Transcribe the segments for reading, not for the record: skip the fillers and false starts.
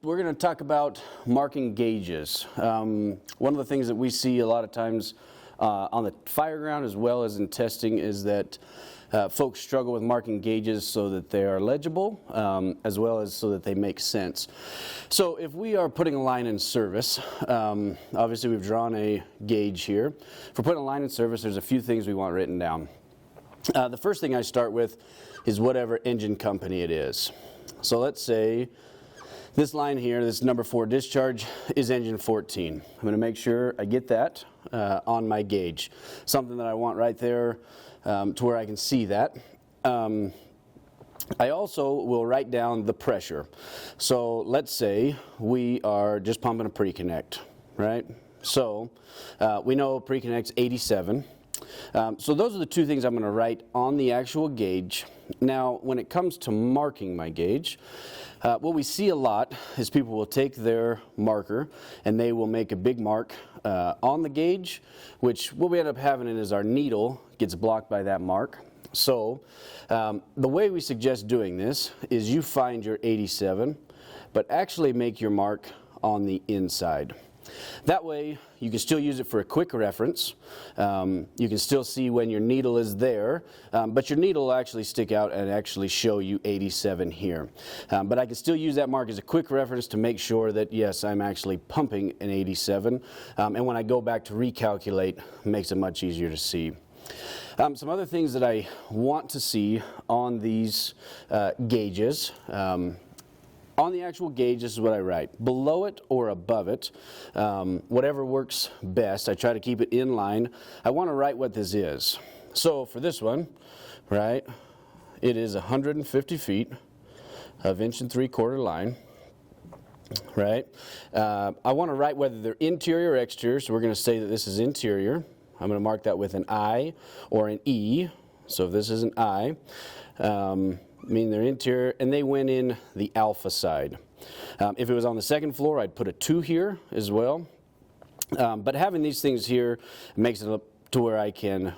we're going to talk about marking gauges. One of the things that we see a lot of times on the fire ground as well as in testing is that folks struggle with marking gauges so that they are legible as well as so that they make sense. So if we are putting a line in service, obviously we've drawn a gauge here. For putting a line in service, there's a few things we want written down. The first thing I start with is whatever engine company it is. So let's say this line here, this number 4 discharge, is engine 14. I'm going to make sure I get that on my gauge. Something that I want right there to where I can see that. I also will write down the pressure. So let's say we are just pumping a pre-connect, right? So we know pre-connect's 87. So those are the two things I'm going to write on the actual gauge. Now, when it comes to marking my gauge, what we see a lot is people will take their marker and they will make a big mark on the gauge, which what we end up having is our needle gets blocked by that mark. So the way we suggest doing this is you find your 87, but actually make your mark on the inside. That way you can still use it for a quick reference. You can still see when your needle is there, but your needle will actually stick out and actually show you 87 here. But I can still use that mark as a quick reference to make sure that yes, I'm actually pumping an 87, and when I go back to recalculate, it makes it much easier to see. Some other things that I want to see on these gauges. On the actual gauge, this is what I write. Below it or above it, whatever works best. I try to keep it in line. I want to write what this is. So for this one, right, it is 150 feet of 1 3/4 line, right? I want to write whether they're interior or exterior, so we're going to say that this is interior. I'm going to mark that with an I or an E. So if this is an I, mean they're interior, and they went in the alpha side. If it was on the second floor, I'd put a 2 here as well. But having these things here makes it up to where I can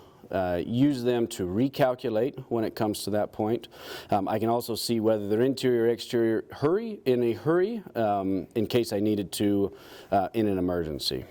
use them to recalculate when it comes to that point. I can also see whether they're interior or exterior in a hurry in case I needed to in an emergency.